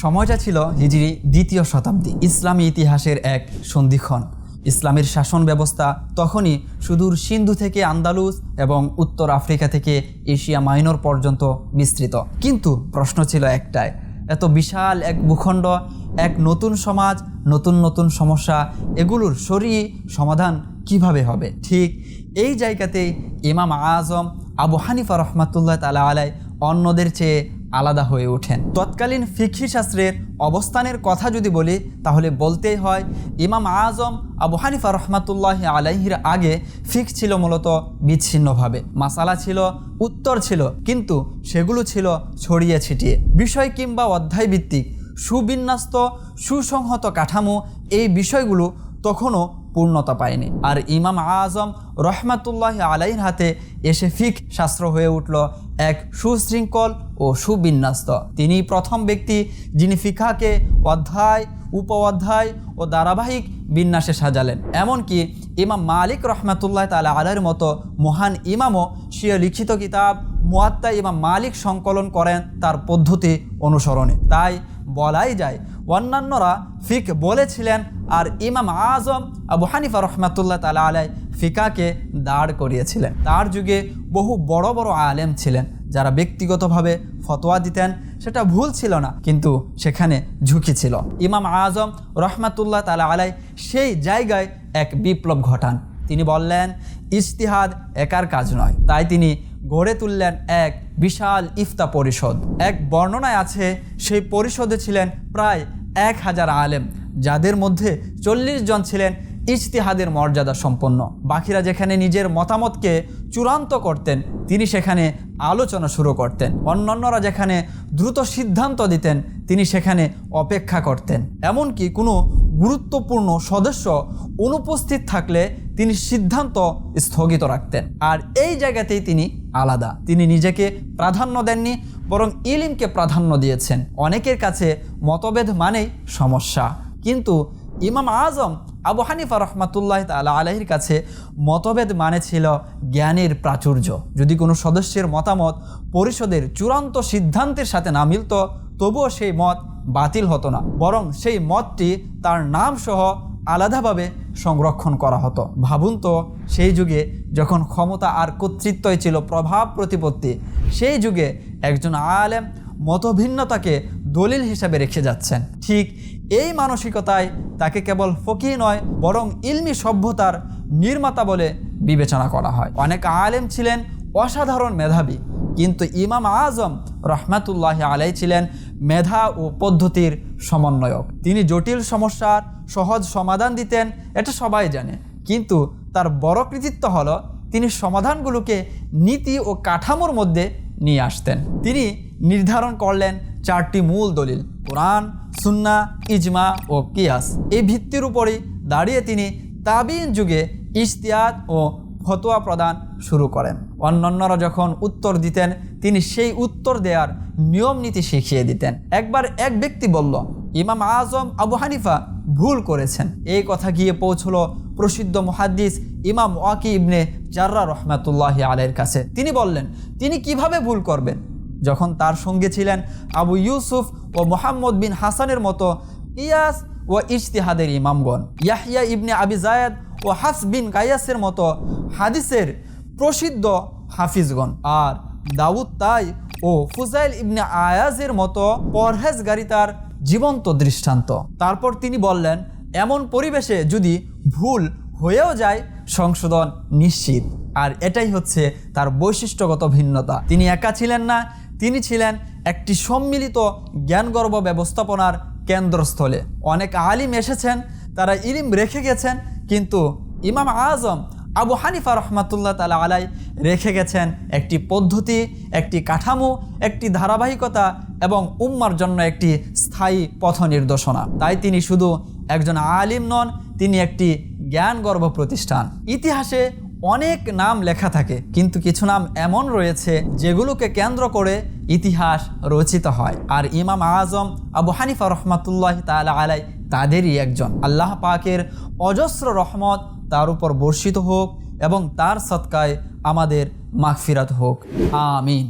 সময়টা ছিল হিজরি ২য় শতাব্দী। ইসলামী ইতিহাসের এক সন্ধিক্ষণ। ইসলামের শাসন ব্যবস্থা তখনই সুদূর সিন্ধু থেকে আন্দালুস এবং উত্তর আফ্রিকা থেকে এশিয়া মাইনর পর্যন্ত বিস্তৃত। কিন্তু প্রশ্ন ছিল একটাই, এত বিশাল এক ভূখণ্ড, এক নতুন সমাজ, নতুন নতুন সমস্যা, এগুলোর সরিয়ে সমাধান কিভাবে হবে? ঠিক এই জায়গাতেই ইমাম আজম আবু হানিফা রহমাতুল্লাহ তাআলা আলাইহি অন্যদের চেয়ে আলাদা হয়ে ওঠেন। তৎকালীন ফিকহি শাস্ত্রের অবস্থানের কথা যদি বলি তাহলে বলতেই হয় ইমাম আজম আবু হানিফা রহমাতুল্লাহ আলাইহির আগে ফিকহ ছিল মূলত বিচ্ছিন্নভাবে, মাসালা ছিল, উত্তর ছিল, কিন্তু সেগুলো ছিল ছড়িয়ে ছিটিয়ে। বিষয় কিংবা অধ্যায় ভিত্তিক সুবিন্যস্ত সুসংহত কাঠামো এই বিষয়গুলো তখনও পূর্ণতা পায়নি। আর ইমাম আজম রহমাতুল্লাহ আলাইহির হাতে এসে ফিকহ শাস্ত্র হয়ে উঠল এক সুশৃঙ্খল ও সুবিন্যস্ত। তিনি প্রথম ব্যক্তি যিনি ফিকহকে অধ্যায়, উপঅধ্যায় ও ধারাবাহিক বিন্যাসে সাজালেন। এমনকি ইমাম মালিক রহমাতুল্লাহ তাআলা আলাইহির মতো মহান ইমামও স্বীয় লিখিত কিতাব মুয়াত্তা ইমাম মালিক সংকলন করেন তার পদ্ধতি অনুসরণে। তাই বলাই যায় অন্যান্যরা ফিকহ বলেছিলেন আর ইমাম আজম আবু হানিফা রহমাতুল্লাহ তাআলা আলাইহি ফিকহকে দাঁড় করিয়েছিলেন। তার যুগে বহু বড় বড় আলেম ছিলেন যারা ব্যক্তিগতভাবে ফতোয়া দিতেন, সেটা ভুল ছিল না, কিন্তু সেখানে ঝুঁকি ছিল। ইমাম আজম রহমাতুল্লাহ তাআলা আলাইহি সেই জায়গায় এক বিপ্লব ঘটান। তিনি বললেন ইজতিহাদ একার কাজ নয়। তাই তিনি গড়ে তুললেন এক বিশাল ইফতা পরিষদ। এক বর্ণনায় আছে সেই পরিষদে ছিলেন প্রায় 1000 আলেম, যাদের মধ্যে 40 জন ছিলেন ইজতিহাদের মর্যাদা সম্পন্ন। বাকিরা যেখানে নিজের মতামতকে চূড়ান্ত করতেন তিনি সেখানে আলোচনা শুরু করতেন। অন্যান্যরা যেখানে দ্রুত সিদ্ধান্ত দিতেন তিনি সেখানে অপেক্ষা করতেন। এমনকি কোনো গুরুত্বপূর্ণ সদস্য অনুপস্থিত থাকলে তিনি সিদ্ধান্ত স্থগিত রাখতেন। আর এই জায়গাতেই তিনি আলাদা। তিনি নিজেকে প্রাধান্য দেননি, বরং ইলমকে প্রাধান্য দিয়েছেন। অনেকের কাছে মতভেদ মানেই সমস্যা, কিন্তু ইমাম আজম আবু হানিফা রহমাতুল্লাহ তাআলা আলাইহির কাছে মতভেদ মানে ছিল জ্ঞানের প্রাচুর্য। যদি কোনো সদস্যের মতামত পরিষদের চূড়ান্ত সিদ্ধান্তের সাথে না মিলত, তবুও সেই মত বাতিল হতো না, বরং সেই মতটি তার নাম সহ আলাদাভাবে সংরক্ষণ করা হতো। ভাবুন তো, সেই যুগে যখন ক্ষমতা আর কর্তৃত্বই ছিল প্রভাব প্রতিপত্তি, সেই যুগে একজন আলেম মতভিন্নতাকে দলিল হিসাবে রেখে যাচ্ছেন। ঠিক এই মানসিকতায় তাকে কেবল ফকিহ নয়, বরং ইলমি সভ্যতার নির্মাতা বলে বিবেচনা করা হয়। অনেক আলেম ছিলেন অসাধারণ মেধাবী, কিন্তু ইমাম আজম রহমাতুল্লাহ আলাইহি ছিলেন মেধা ও পদ্ধতির সমন্বয়ক। তিনি জটিল সমস্যার সহজ সমাধান দিতেন, এটা সবাই জানে, কিন্তু তার বড় কৃতিত্ব হলো তিনি সমাধানগুলোকে নীতি ও কাঠামোর মধ্যে নিয়ে আসতেন। তিনি নির্ধারণ করলেন 4টি মূল দলিল: কোরআন, সুন্নাহ, ইজমা ও কিয়াস। এই ভিত্তির উপরেই দাঁড়িয়ে তিনি তাবিঈন যুগে ইজতিহাদ ও ফতোয়া প্রদান শুরু করেন। অন্যান্যরা যখন উত্তর দিতেন তিনি সেই উত্তর দেওয়ার নিয়ম নীতি শিখিয়ে দিতেন। একবার এক ব্যক্তি বলল, ইমাম আজম আবু হানিফা ভুল করেছেন। এই কথা গিয়ে পৌঁছলো প্রসিদ্ধ মুহাদ্দিস ইমাম ওয়াকি ইবনে জাররাহ রহমাতুল্লাহি আলাইহির কাছে। তিনি বললেন, তিনি কিভাবে ভুল করবেন যখন তার সঙ্গে ছিলেন আবু ইউসুফ ও মুহাম্মদ বিন হাসানের মতো কিয়াস ও ইজতিহাদের ইমামগণ, ইয়াহইয়া ইবনে আবি যায়েদ ও হাফস বিন গায়াসের মতো হাদিসের প্রসিদ্ধ হাফিজগণ, আর দাউদ তাই ও ফুজাইল ইবনে আয়াজের মতো পরহেজগারিতার জীবন্ত দৃষ্টান্ত। তারপর তিনি বললেন, এমন পরিবেশে যদি ভুল হয়েও যায় সংশোধন নিশ্চিত। আর এটাই হচ্ছে তার বৈশিষ্ট্যগত ভিন্নতা। তিনি একা ছিলেন না, তিনি ছিলেন একটি সম্মিলিত জ্ঞানগর্ভ ব্যবস্থাপনার কেন্দ্রস্থলে। অনেক আলিম এসেছেন, তারা ইলম রেখে গেছেন, কিন্তু ইমাম আজম আবু হানিফা রহমাতুল্লাহ তাআলা আলাইহি রেখে গেছেন একটি পদ্ধতি, একটি কাঠামো, একটি ধারাবাহিকতা এবং উম্মার জন্য একটি স্থায়ী পথ নির্দেশনা। তাই তিনি শুধু একজন আলিম নন, তিনি একটি জ্ঞানগর্ভ প্রতিষ্ঠান। ইতিহাসে অনেক নাম লেখা থাকে, কিন্তু কিছু নাম এমন রয়েছে যেগুলোকে কেন্দ্র করে ইতিহাস রচিত হয়, আর ইমাম আজম আবু হানিফা রহমাতুল্লাহ তাআলা আলাইহি তাদেরই একজন। আল্লাহ পাকের অজস্র রহমত তার উপর বর্ষিত হোক এবং তার সদকায় আমাদের মাগফিরাত হোক, আমিন।